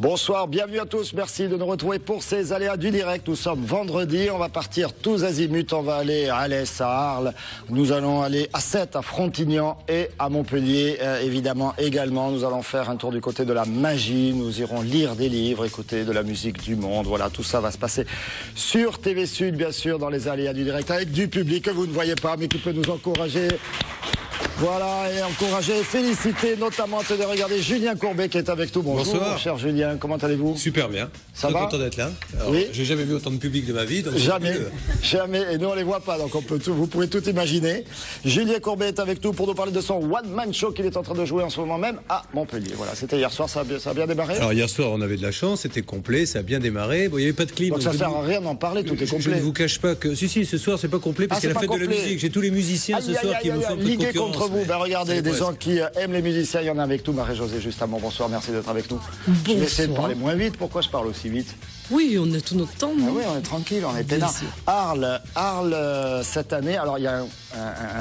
Bonsoir, bienvenue à tous, merci de nous retrouver pour ces aléas du direct. Nous sommes vendredi, on va partir tous azimuts, on va aller à Alès, à Arles, nous allons aller à Sète, à Frontignan et à Montpellier, évidemment également. Nous allons faire un tour du côté de la magie, nous irons lire des livres, écouter de la musique du monde, voilà, tout ça va se passer sur TV Sud, bien sûr, dans les aléas du direct, avec du public que vous ne voyez pas, mais qui peut nous encourager. Voilà, et encourager et féliciter, notamment, de regarder Julien Courbet qui est avec nous. Bonjour, bonsoir. Cher Julien, comment allez-vous? Super bien. Ça Très va? content d'être là. Alors, oui. J'ai jamais vu autant de public de ma vie. Donc jamais, jamais. Et nous, on les voit pas, donc on peut tout, vous pouvez tout imaginer. Julien Courbet est avec nous pour nous parler de son one-man show qu'il est en train de jouer en ce moment même à Montpellier. Voilà, c'était hier soir, ça a bien démarré? Alors, hier soir, on avait de la chance, c'était complet, ça a bien démarré. Bon, il n'y avait pas de clim. Donc ça sert à rien d'en parler, tout est complet. Je ne vous cache pas que... Si, ce soir, c'est pas complet, parce qu'il y a la fête de la musique. J'ai tous les musiciens ce soir qui me font un peu de liguer concurrence. contre vous. Ben regardez, des gens qui aiment les musiciens, il y en a avec nous. Marie-Josée, justement, bonsoir, merci d'être avec nous. Bonsoir. Je vais essayer de parler moins vite. Pourquoi je parle aussi vite? Oui, on a tout notre temps, non? Oui, on est tranquille, on est Bien peinard. sûr. Arles, cette année, alors il y a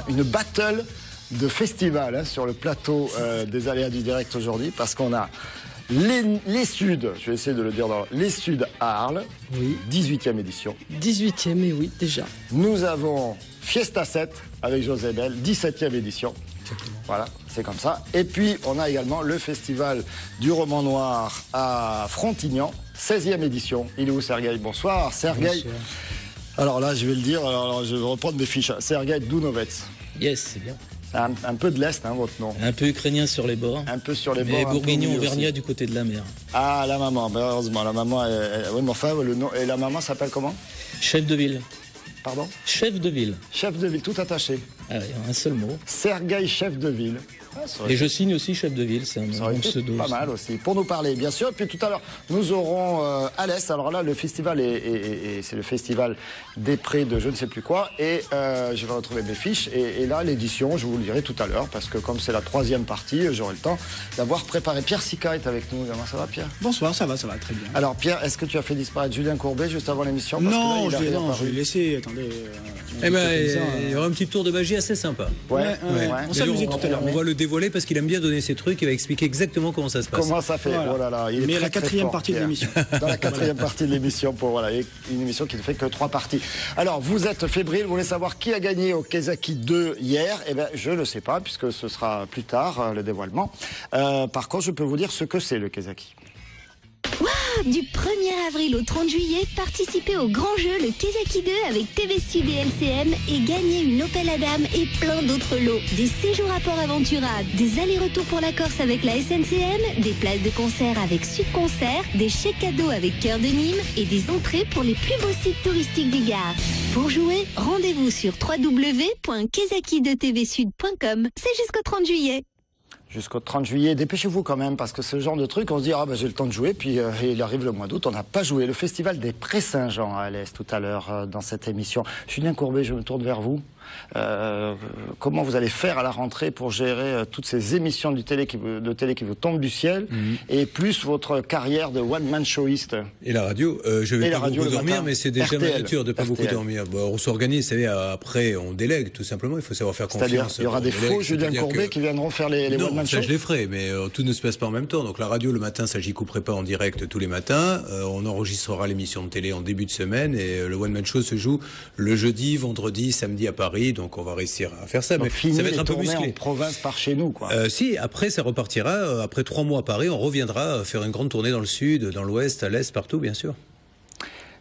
une battle de festival hein, sur le plateau des aléas du direct aujourd'hui, parce qu'on a les Suds, je vais essayer de le dire dans les Suds à Arles, Oui. 18e édition. 18e, et oui, déjà. Nous avons Fiesta 7 avec José Bell, 17e édition. Voilà, c'est comme ça. Et puis, on a également le festival du roman noir à Frontignan, 16e édition. Il est où, Sergueï? Bonsoir, Sergueï. Bonsoir. Alors là, je vais le dire, alors je vais reprendre mes fiches. Sergueï Dounovets. Yes, c'est bien. Un peu de l'Est, hein, votre nom. Un peu ukrainien sur les bords. Un peu sur les bords. Mais un peu au bourguignon milieu auvergnat aussi. du côté de la mer. Ah, la maman, ben, heureusement, la maman, oui, mais enfin, le nom, et la maman s'appelle comment? Chef de ville. Pardon? Chef de ville. Chef de ville, tout attaché. Ah oui, un seul mot. Sergueï, chef de ville. Ah, ça aurait Et je signe aussi chef de ville, c'est Ça un aurait bon été pseudo. pas mal aussi. Pour nous parler, bien sûr. Et puis tout à l'heure, nous aurons Alès. Alors là, le festival c'est le festival des prés de je ne sais plus quoi. Et je vais retrouver mes fiches. Et là, l'édition, je vous le dirai tout à l'heure, parce que comme c'est la troisième partie, j'aurai le temps d'avoir préparé. Pierre Sica est avec nous. Comment ça va, Pierre? Bonsoir, ça va très bien. Alors Pierre, est-ce que tu as fait disparaître Julien Courbet juste avant l'émission? Parce que Non, là, il est je réapparu. l'ai laissé, attendez. Eh ben, il y aura un petit tour de magie assez sympa. Ouais, Ouais, ouais. On s'amusait tout à l'heure. On va le dévoiler parce qu'il aime bien donner ses trucs. Il va expliquer exactement comment ça se passe. Comment ça fait? Voilà. Oh là là, il est Mais très, la très quatrième fort, partie de Pierre. l'émission. Dans la quatrième partie de l'émission, pour voilà, une émission qui ne fait que 3 parties. Alors, vous êtes fébrile, vous voulez savoir qui a gagné au Kezaki 2 hier? Eh bien, je ne sais pas, puisque ce sera plus tard, le dévoilement. Par contre, je peux vous dire ce que c'est, le Kezaki. Du 1er avril au 30 juillet, participez au grand jeu le Kezaki 2 avec TV Sud et LCM et gagnez une Opel Adam et plein d'autres lots. Des séjours à Port Aventura, des allers-retours pour la Corse avec la SNCM, des places de concert avec Sud Concert, des chèques cadeaux avec Cœur de Nîmes et des entrées pour les plus beaux sites touristiques du Gard. Pour jouer, rendez-vous sur www.kezaki2tvsud.com. C'est jusqu'au 30 juillet. Jusqu'au 30 juillet, dépêchez-vous quand même, parce que ce genre de truc, on se dit, ah ben j'ai le temps de jouer, puis il arrive le mois d'août, on n'a pas joué. Le festival des Prés-Saint-Jean à Alès, tout à l'heure, dans cette émission. Julien Courbet, je me tourne vers vous. Comment vous allez faire à la rentrée pour gérer toutes ces émissions de télé qui vous tombent du ciel, et plus votre carrière de one-man showiste? Et la radio, je vais Et la pas radio beaucoup le dormir, matin. mais c'est déjà ma RTL. nature de pas beaucoup RTL. dormir. Bon, on s'organise, vous savez, après on délègue tout simplement, il faut savoir faire C'est-à-dire, confiance. il y aura On des délègue, faux Julien c'est-à-dire Courbet que- qui viendront faire les Non, one-man ça shows? je les ferai, mais tout ne se passe pas en même temps. Donc la radio le matin, ça j'y couperai pas en direct tous les matins. On enregistrera l'émission de télé en début de semaine et le one man show se joue le jeudi, vendredi, samedi à Paris. Donc on va réussir à faire ça, Donc, mais fini ça va être les un peu tournées musclé. en province par chez nous, quoi. Si, après ça repartira. Après 3 mois à Paris, on reviendra faire une grande tournée dans le sud, dans l'ouest, à l'est, partout, bien sûr.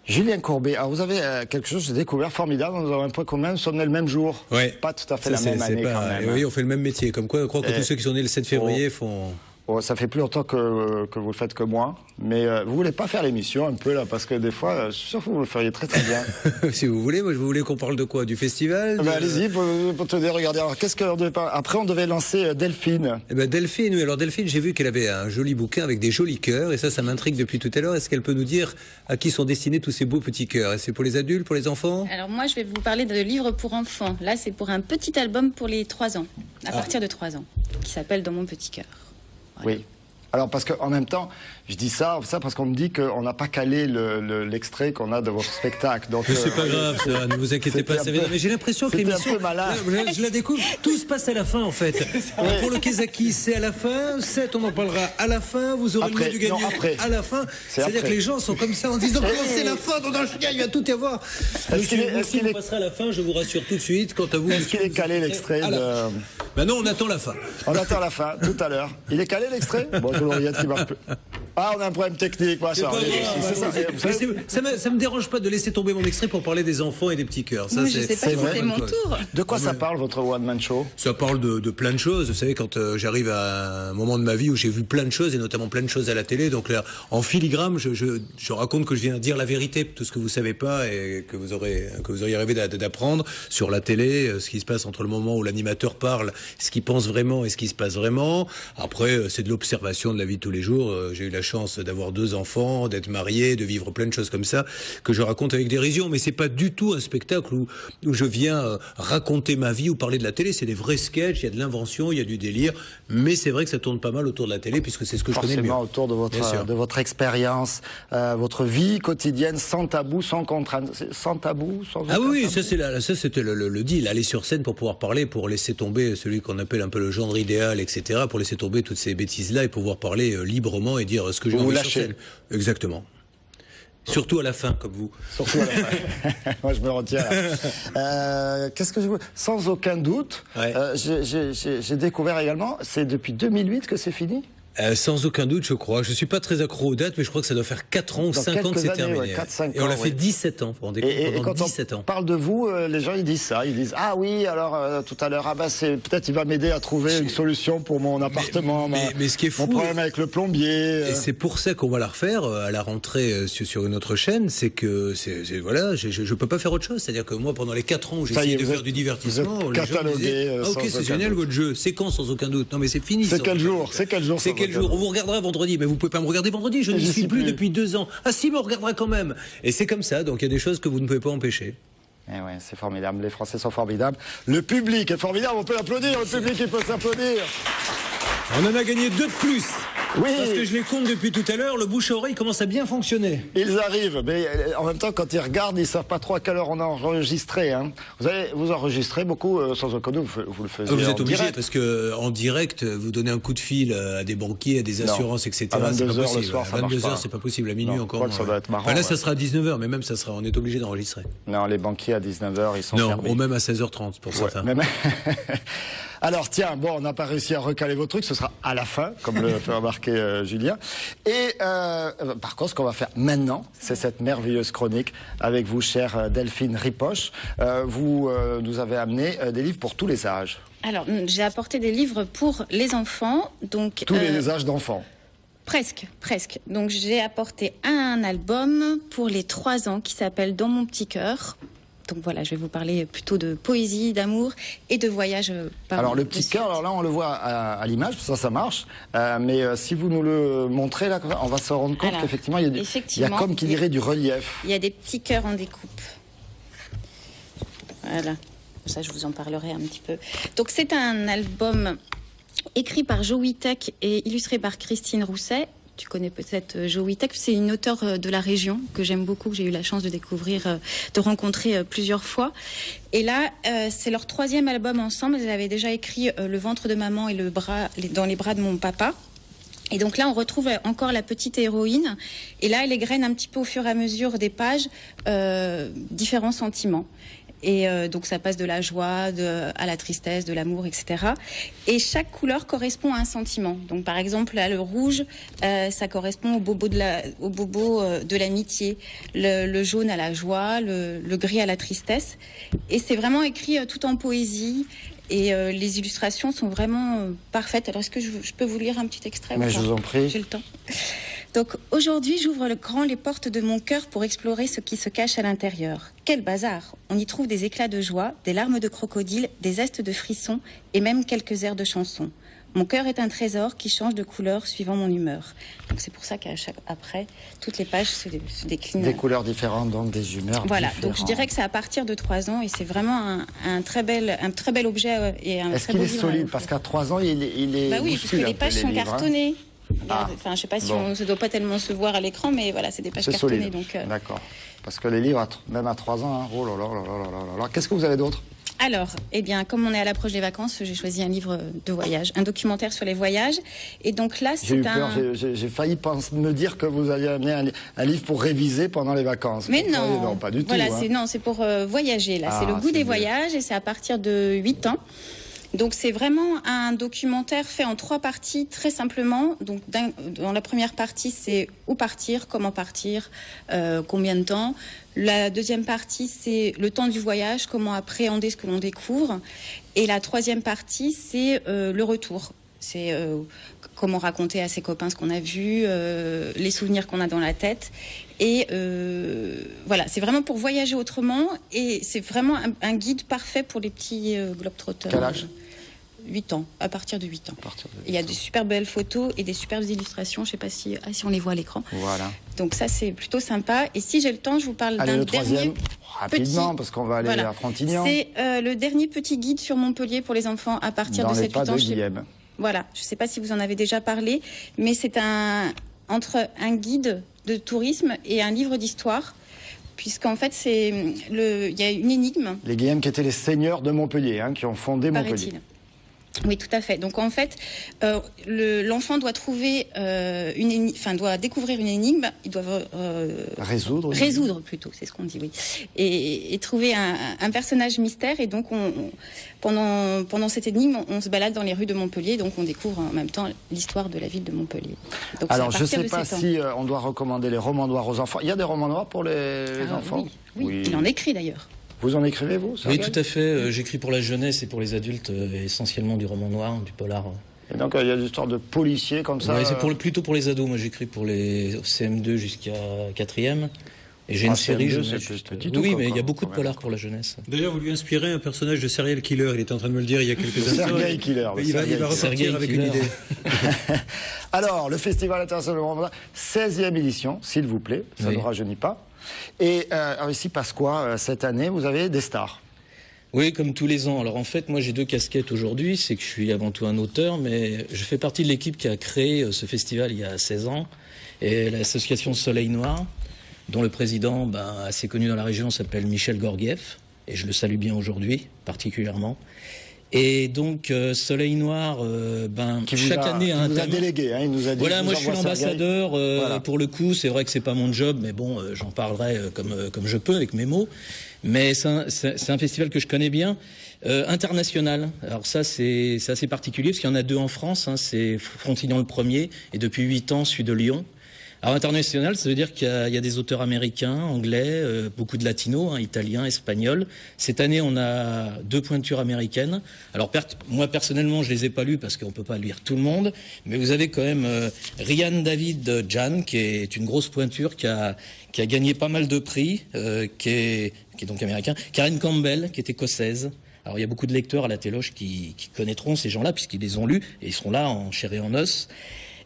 Julien Courbet, alors vous avez quelque chose, j'ai découvert formidable, nous avons un point commun, nous sommes nés le même jour. Ouais. Pas tout à fait Ça, la même année quand même. Oui, on fait le même métier. Comme quoi, je crois que tous ceux qui sont nés le 7 février font... Bon, ça fait plus longtemps que vous le faites que moi, mais vous voulez pas faire l'émission un peu là, parce que des fois, je suis sûr que vous le feriez très très bien. Si vous voulez, moi je voulais qu'on parle de quoi? Du festival? Ben, allez-y, pour te dire, regardez, alors qu'est-ce qu'on devait pas... Après, on devait lancer Delphine. Eh ben Delphine, oui. Alors Delphine, j'ai vu qu'elle avait un joli bouquin avec des jolis cœurs, et ça m'intrigue depuis tout à l'heure. Est-ce qu'elle peut nous dire à qui sont destinés tous ces beaux petits cœurs? Est-ce que c'est pour les adultes, pour les enfants? Alors moi, je vais vous parler de livres pour enfants. Là, c'est pour un petit album pour les 3 ans, à partir de 3 ans, qui s'appelle Dans mon petit cœur. Voilà. Oui. Alors parce qu'en même temps, je dis ça parce qu'on me dit qu'on n'a pas calé l'extrait qu'on a de votre spectacle. Donc, Mais c'est pas grave, ça, ne vous inquiétez pas. Mais j'ai l'impression que l'émission, un peu malin. je la découvre, tout se passe à la fin en fait. Pour le Kezaki, c'est à la fin, 7 on en parlera à la fin, vous aurez le nom du gagnant à la fin. C'est-à-dire que les gens sont comme ça en disant c'est la fin, dans un chien, il va tout y avoir. Si vous passerez à la fin, je vous rassure tout de suite, quant à vous. Est-ce qu'il est calé l'extrait Maintenant on attend la fin. On attend la fin, tout à l'heure. Il est calé l'extrait? Bon, je l'oreillette qui marche plus. Ah, on a un problème technique. Ça me dérange pas de laisser tomber mon extrait pour parler des enfants et des petits cœurs. Ça, je sais pas si c'est mon tour. De quoi ça parle, votre one-man show? Ça parle de plein de choses. Vous savez, quand j'arrive à un moment de ma vie où j'ai vu plein de choses, et notamment plein de choses à la télé, donc là, en filigrane, je raconte que je viens dire la vérité, tout ce que vous savez pas et que vous auriez rêvé d'apprendre sur la télé, ce qui se passe entre le moment où l'animateur parle, ce qu'il pense vraiment et ce qui se passe vraiment. Après, c'est de l'observation de la vie de tous les jours. J'ai eu la chance d'avoir 2 enfants, d'être marié, de vivre plein de choses comme ça que je raconte avec dérision. Mais c'est pas du tout un spectacle où je viens raconter ma vie ou parler de la télé. C'est des vrais sketchs, il y a de l'invention, il y a du délire. Mais c'est vrai que ça tourne pas mal autour de la télé puisque c'est ce que je connais le mieux. Autour de votre expérience, votre vie quotidienne, sans tabou, sans contrainte, sans tabou, sans. Ah oui, ça c'était le deal. Aller sur scène pour pouvoir parler, pour laisser tomber celui qu'on appelle un peu le genre idéal, etc. Pour laisser tomber toutes ces bêtises-là et pouvoir parler librement et dire ce que j'ai envie sur scène. Exactement. Surtout à la fin, comme vous. Surtout à la fin. Moi, je me retiens. Qu'est-ce que je veux? Sans aucun doute, j'ai découvert également, c'est depuis 2008 que c'est fini? Sans aucun doute, je crois. Je suis pas très accro aux dates, mais je crois que ça doit faire 4 ans ou 5 ans que c'est terminé. 4-5 et on l'a ans, fait 17 ans. Et pendant quand 17 ans. On parle de vous, les gens ils disent ça. Ils disent ah oui, alors tout à l'heure, peut-être il va m'aider à trouver une solution pour mon appartement, mais ce qui est fou, mon problème avec le plombier. Et c'est pour ça qu'on va la refaire à la rentrée sur une autre chaîne. C'est que voilà, je peux pas faire autre chose. C'est-à-dire que moi, pendant les 4 ans où j'ai essayé de faire du divertissement, vous êtes catalogué. Ah, ok, c'est génial votre jeu. C'est quand sans aucun doute? Non mais c'est fini. C'est quel jour? C'est quel jour? On vous regardera vendredi, mais vous pouvez pas me regarder vendredi, je n'y suis plus depuis 2 ans. Ah si, mais on regardera quand même. Et c'est comme ça, donc il y a des choses que vous ne pouvez pas empêcher. Eh ouais, c'est formidable, les Français sont formidables. Le public est formidable, on peut l'applaudir, le public il peut s'applaudir. On en a gagné 2 de plus. Oui. Parce que je les compte depuis tout à l'heure, le bouche à oreille commence à bien fonctionner. Ils arrivent, mais en même temps, quand ils regardent, ils savent pas trop à quelle heure on a enregistré. Hein. Vous enregistrez beaucoup, sans aucun doute, vous le faisiez. Vous êtes obligé, direct. parce que en direct, vous donnez un coup de fil à des banquiers, à des assurances, etc. À 22h le soir, à 22h, c'est pas possible. À minuit encore. Ça doit être marrant. Là, ça sera à 19h, mais même on est obligé d'enregistrer. Non, les banquiers à 19h, ils sont fermés. Non, ou même à 16h30 pour certains. Même... Alors tiens, bon, on n'a pas réussi à recaler vos trucs, ce sera à la fin, comme le fait remarquer Julien. Et par contre, ce qu'on va faire maintenant, c'est cette merveilleuse chronique avec vous, chère Delphine Ripoche. Vous nous avez amené des livres pour tous les âges. Alors, j'ai apporté des livres pour les enfants, donc tous les âges d'enfants. Presque. Donc j'ai apporté un album pour les 3 ans qui s'appelle Dans mon petit cœur. Donc voilà, je vais vous parler plutôt de poésie, d'amour et de voyage. Alors le petit cœur, alors là on le voit à l'image, ça marche. Mais si vous nous le montrez là, on va se rendre compte qu'effectivement il y a comme qui dirait du relief. Il y a des petits cœurs en découpe. Voilà, ça je vous en parlerai un petit peu. Donc c'est un album écrit par Jo Witek et illustré par Christine Rousset. Tu connais peut-être Jo Witek, c'est une auteure de la région que j'aime beaucoup, que j'ai eu la chance de découvrir, de rencontrer plusieurs fois. Et là, c'est leur 3e album ensemble. Elles avaient déjà écrit Le ventre de maman et Dans les bras de mon papa. Et donc là, on retrouve encore la petite héroïne. Et là, elle égrène un petit peu au fur et à mesure des pages différents sentiments. Et donc ça passe de la joie à la tristesse, de l'amour, etc. Et chaque couleur correspond à un sentiment. Donc par exemple, là, le rouge, ça correspond au bobo de l'amitié. Le jaune à la joie, le gris à la tristesse. Et c'est vraiment écrit tout en poésie. Et les illustrations sont vraiment parfaites. Alors est-ce que je peux vous lire un petit extrait? Mais je vous en prie. J'ai le temps. Donc aujourd'hui, j'ouvre les portes de mon cœur pour explorer ce qui se cache à l'intérieur. Quel bazar! On y trouve des éclats de joie, des larmes de crocodile, des zestes de frissons et même quelques airs de chansons. Mon cœur est un trésor qui change de couleur suivant mon humeur. Donc c'est pour ça qu'après, toutes les pages se déclinent. Des couleurs différentes, donc des humeurs voilà, différentes. donc je dirais que c'est à partir de 3 ans et c'est vraiment un très bel objet et un Est-ce très qu'il beau est livre. Est-ce qu'il est solide? Parce qu'à 3 ans, il est oui, parce que les pages sont cartonnées. Regardez, enfin, je sais pas si on ne doit pas tellement se voir à l'écran, mais voilà, c'est des pages C'est cartonnées. solide. Donc, D'accord. Parce que les livres, même à 3 ans, hein, oh là là là là là là là. Qu'est-ce que vous avez d'autre? Alors, eh bien, comme on est à l'approche des vacances, j'ai choisi un livre de voyage, un documentaire sur les voyages. Et donc là, J'ai eu c'est peur, un... j'ai failli me dire que vous alliez amener un livre pour réviser pendant les vacances. Mais Vous croyez, non, pas du voilà, tout. Hein. c'est pour voyager. Là, c'est le goût c'est des bien. voyages et c'est à partir de 8 ans. Donc c'est vraiment un documentaire fait en 3 parties, très simplement. Donc dans la première partie, c'est où partir, comment partir, combien de temps. La deuxième partie, c'est le temps du voyage, comment appréhender ce que l'on découvre. Et la troisième partie, c'est le retour. C'est comment raconter à ses copains ce qu'on a vu, les souvenirs qu'on a dans la tête. Et voilà, c'est vraiment pour voyager autrement. Et c'est vraiment un guide parfait pour les petits globetrotters. Quel âge ? 8 ans, à partir de 8 ans. À partir de 8 Il y a ans. des super belles photos et des superbes illustrations. Je ne sais pas si on les voit à l'écran. Voilà. Donc ça, c'est plutôt sympa. Et si j'ai le temps, je vous parle Allez, d'un le dernier troisième, rapidement, petit... parce qu'on va aller Voilà. à Frontignan. C'est le dernier petit guide sur Montpellier pour les enfants à partir Dans de les 7-8 pas ans. de Je sais- Guillaume. Voilà, je ne sais pas si vous en avez déjà parlé, mais c'est entre un guide de tourisme et un livre d'histoire, puisqu'en fait, il y a une énigme, Les Guillaume qui étaient les seigneurs de Montpellier, hein, qui ont fondé Montpellier. paraît-il. Oui, tout à fait. Donc en fait, l'enfant doit trouver doit découvrir une énigme. Ils doivent résoudre plutôt, c'est ce qu'on dit, oui, et trouver un personnage mystère. Et donc pendant cette énigme, on se balade dans les rues de Montpellier. Donc on découvre en même temps l'histoire de la ville de Montpellier. Donc, Alors, c'est je à ne partir sais de pas 7 ans. si on doit recommander les romans noirs aux enfants. Il y a des romans noirs pour les enfants? Oui, il en écrit d'ailleurs. Vous en écrivez, vous? Oui, Sergueï tout à fait. J'écris pour la jeunesse et pour les adultes, essentiellement du roman noir, du polar. Et donc, il y a des histoires de policiers comme ça. Ouais, c'est plutôt pour les ados. Moi, j'écris pour les CM2 jusqu'à 4e. Et j'ai une série. CM2, je c'est juste- petit tout, Oui, quoi, mais il y a quoi, beaucoup de quand même. polars pour la jeunesse. D'ailleurs, vous lui inspirez un personnage de serial killer. Il était en train de me le dire il y a quelques instants. Sergueï Killer. Il va repartir Sergueï avec Killer. une idée. Alors, le Festival international du roman noir, 16e édition, s'il vous plaît. Ça Oui. ne rajeunit pas. Et alors ici, passe quoi cette année? Vous avez des stars. Oui, comme tous les ans. Alors en fait, moi j'ai 2 casquettes aujourd'hui. C'est que je suis avant tout un auteur, mais je fais partie de l'équipe qui a créé ce festival il y a 16 ans. Et l'association Soleil Noir, dont le président, assez connu dans la région, s'appelle Michel Gorgiev. Et je le salue bien aujourd'hui, particulièrement. Et donc, Soleil Noir, chaque année a un qui vous a thème. délégué, hein, il nous a dit. Voilà, moi je suis l'ambassadeur. Voilà. Pour le coup, c'est vrai que c'est pas mon job, mais bon, j'en parlerai comme je peux avec mes mots. Mais c'est un festival que je connais bien, international. Alors ça, c'est assez particulier parce qu'il y en a 2 en France. Hein, c'est Frontignan le premier et depuis 8 ans celui de Lyon. Alors international, ça veut dire qu'il y a des auteurs américains, anglais, beaucoup de latinos, hein, italiens, espagnols. Cette année, on a 2 pointures américaines. Alors moi personnellement, je les ai pas lues parce qu'on peut pas lire tout le monde, mais vous avez quand même Ryan David Jan, qui est une grosse pointure, qui a gagné pas mal de prix, qui est donc américain. Karen Campbell, qui est écossaise. Alors il y a beaucoup de lecteurs à la Téloge qui connaîtront ces gens-là puisqu'ils les ont lus et ils seront là en chair et en os.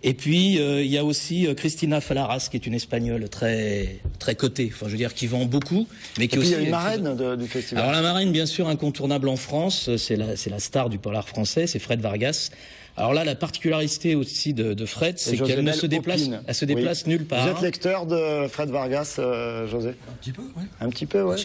Et puis il y a aussi Cristina Falaras, qui est une Espagnole très très cotée, enfin je veux dire qui vend beaucoup, mais qui Et puis, aussi il y a une marraine du festival. Alors la marraine, bien sûr, incontournable en France, c'est la star du polar français, c'est Fred Vargas. Alors là, la particularité aussi de Fred, c'est qu'elle ne se déplace, elle se déplace nulle part. Vous êtes lecteur de Fred Vargas, José? Un petit peu, oui. Un petit peu, ouais.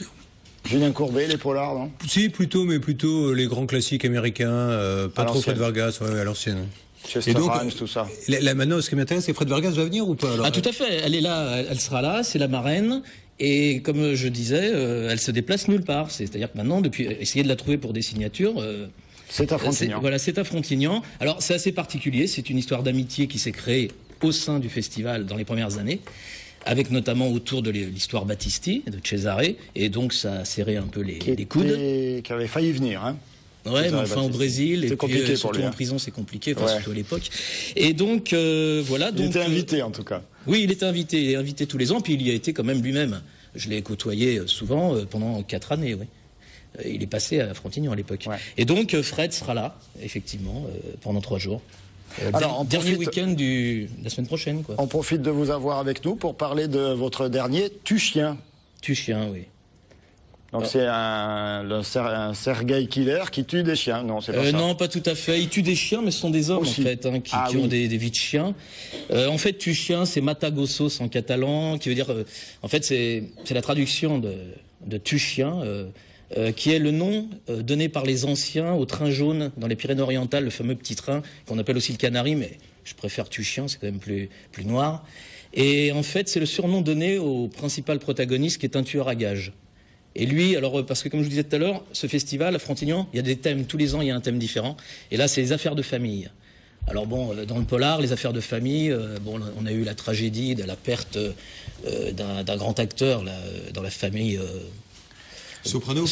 Julien Courbet, les polars, non? Si, plutôt les grands classiques américains, pas À trop Fred l'ancienne. Vargas, ouais, à l'ancienne. Chester Et donc, Rhimes, tout ça. Là, maintenant, ce qui m'intéresse, c'est Fred Vargas va venir ou pas alors Ah tout à fait, elle est là, elle sera là, c'est la marraine. Et comme je disais, elle se déplace nulle part. C'est-à-dire que maintenant, depuis essayer de la trouver pour des signatures, C'est à Frontignan. voilà, c'est à Frontignan. Alors c'est assez particulier, c'est une histoire d'amitié qui s'est créée au sein du festival dans les premières années, avec notamment autour de l'histoire Battisti, de Cesare, et donc ça a serré un peu les coudes. Qui avait failli venir, hein. Ouais, mais enfin au Brésil, et C'est puis compliqué pour surtout lui, en hein. prison, c'est compliqué, enfin, Ouais. surtout à l'époque. Et donc, voilà. Il donc, était invité, en tout cas. Oui, il était invité, il est invité tous les ans, puis il y a été quand même lui-même. Je l'ai côtoyé souvent pendant 4 années, oui. Il est passé à Frontignan à l'époque. Ouais. Et donc, Fred sera là, effectivement, pendant 3 jours. Alors, on dernier profite- week-end de la semaine prochaine, quoi. On profite de vous avoir avec nous pour parler de votre dernier Tu Chien. Tu chien, oui. Donc c'est un Sergueï killer qui tue des chiens, non, c'est pas ça. Non, pas tout à fait. Il tue des chiens, mais ce sont des hommes Aussi. en fait, hein, qui ont des vies de chiens. En fait, tue chien, c'est matagossos en catalan, qui veut dire, en fait, c'est la traduction de tue chien, qui est le nom donné par les anciens au train jaune dans les Pyrénées-Orientales, le fameux petit train qu'on appelle aussi le Canari, mais je préfère tue chien, c'est quand même plus noir. Et en fait, c'est le surnom donné au principal protagoniste qui est un tueur à gages. Et lui, alors, parce que comme je vous disais tout à l'heure, ce festival à Frontignan, il y a des thèmes, tous les ans il y a un thème différent. Et là, c'est les affaires de famille. Alors bon, dans le polar, les affaires de famille, bon, on a eu la tragédie de la perte d'un grand acteur là, dans la famille. Soprano,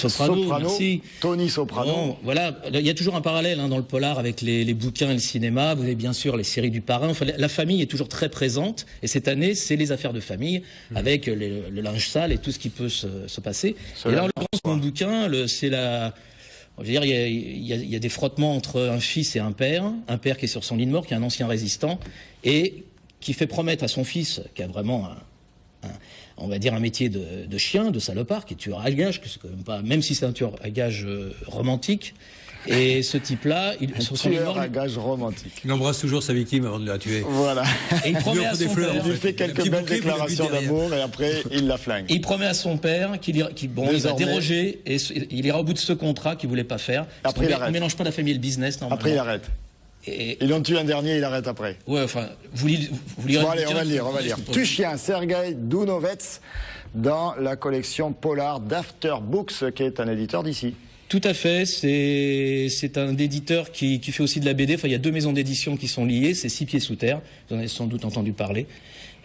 merci. Tony Soprano. Bon, voilà, il y a toujours un parallèle dans le polar avec les bouquins et le cinéma. Vous avez bien sûr les séries du Parrain. Enfin, la famille est toujours très présente. Et cette année, c'est les affaires de famille avec le linge sale et tout ce qui peut se passer. Et là, en l'occurrence, mon bouquin, c'est la... Je veux dire, il y a des frottements entre un fils et un père qui est sur son lit de mort, qui est un ancien résistant, et qui fait promettre à son fils, qui a vraiment on va dire un métier de chien, de salopard, qui est tueur à gages, que c'est quand même pas, même si c'est un tueur à gages romantique. Et ce type-là, sur son lit de mort, à gages romantique. Il embrasse toujours sa victime avant de la tuer. Voilà. Et il promet à son père. Il lui fait quelques belles déclarations d'amour et après il la flingue. Il promet à son père qu'il va déroger et il ira au bout de ce contrat qu'il voulait pas faire. Après, il arrête. On mélange pas la famille et le business normalement. Après il arrête. Ils l'ont tué un dernier, il arrête après. Ouais, enfin, vous lirez. Bon, allez, on va lire. Tue chien, Sergueï Dounovets, dans la collection Polar d'After Books, qui est un éditeur d'ici. Tout à fait, c'est un éditeur qui fait aussi de la BD. Enfin, il y a 2 maisons d'édition qui sont liées, c'est 6 pieds sous terre, vous en avez sans doute entendu parler.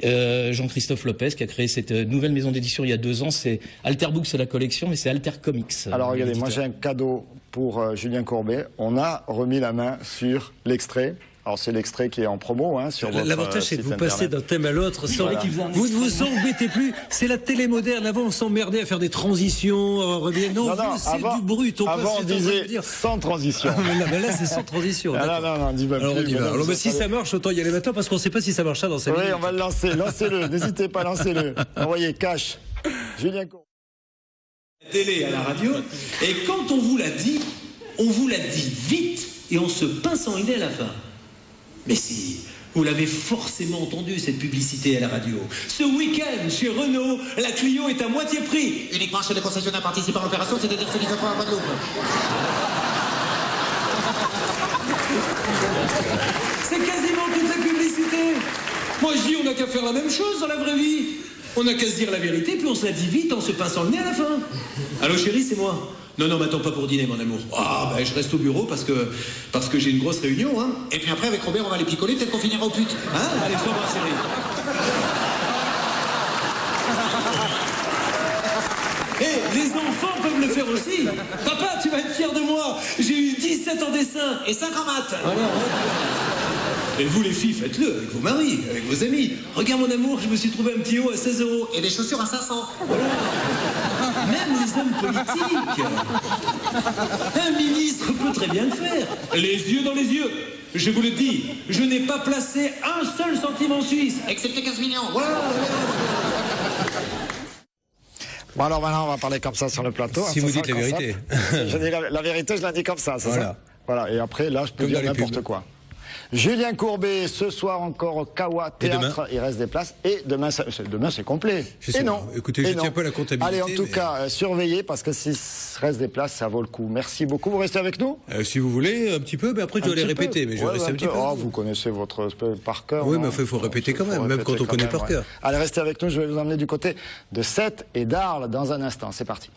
Jean-Christophe Lopez qui a créé cette nouvelle maison d'édition il y a 2 ans, c'est Alter Books, c'est la collection, mais c'est Alter Comics. Alors regardez, moi j'ai un cadeau pour Julien Courbet. On a remis la main sur l'extrait. Alors c'est l'extrait qui est en promo sur votre L'avantage c'est que vous passez d'un thème à l'autre sans vous ne vous embêtez plus. C'est la télé moderne. Avant on s'emmerdait à faire des transitions. Non, c'est du brut. Avant on disait sans transition. Mais là c'est sans transition. Non, dis pas alors plus. On y va. Alors, si ça marche, autant y aller maintenant parce qu'on ne sait pas si ça marchera dans 5 minutes. Oui, on va le lancer. Lancez-le. N'hésitez pas, lancez-le. Envoyez cash. Julien Courbet. Télé à la radio. Et quand on vous l'a dit vite et on se pince en idée à la fin. Mais si, vous l'avez forcément entendu, cette publicité à la radio. Ce week-end, chez Renault, la Clio est à moitié prix. Uniquement chez les concessionnaires participants à l'opération, c'est-à-dire ceux qui sont en Guadeloupe. C'est quasiment toute la publicité. Moi, je dis, on n'a qu'à faire la même chose dans la vraie vie. On n'a qu'à se dire la vérité, puis on se la dit vite en se pinçant le nez à la fin. Allô, chérie, c'est moi. Non, m'attends pas pour dîner, mon amour. Ah, ben, je reste au bureau parce que j'ai une grosse réunion, hein. Et puis après, avec Robert, on va les picoler, peut-être qu'on finira au pute. Hein? Allez, je t'embrasse, chérie. Et les enfants peuvent le faire aussi. Papa, tu vas être fier de moi. J'ai eu 17 en dessin et 5 en maths. Voilà. Et vous, les filles, faites-le avec vos maris, avec vos amis. Regarde, mon amour, je me suis trouvé un petit haut à 16 € et des chaussures à 500. Voilà. Même les hommes politiques. Un ministre peut très bien le faire. Les yeux dans les yeux. Je vous le dis, je n'ai pas placé un seul centime en Suisse, excepté 15 millions. Voilà. Bon, alors maintenant, on va parler comme ça sur le plateau. Si vous dites la vérité. Je dis la vérité, je la dis comme ça, c'est ça? Voilà, et après, là, je peux dire n'importe quoi. Julien Courbet, ce soir encore au Kawa Théâtre, il reste des places. Et demain c'est complet. Et non. Écoutez, je ne tiens pas la comptabilité. Allez, en tout cas, surveillez, parce que s'il reste des places, ça vaut le coup. Merci beaucoup. Vous restez avec nous? Si vous voulez, un petit peu, mais après je dois les répéter. Mais je vais rester un petit peu. Oh, vous connaissez votre par cœur. Oui, mais il faut répéter quand même quand on connaît par cœur. Allez, restez avec nous, je vais vous emmener du côté de Sète et d'Arles dans un instant. C'est parti.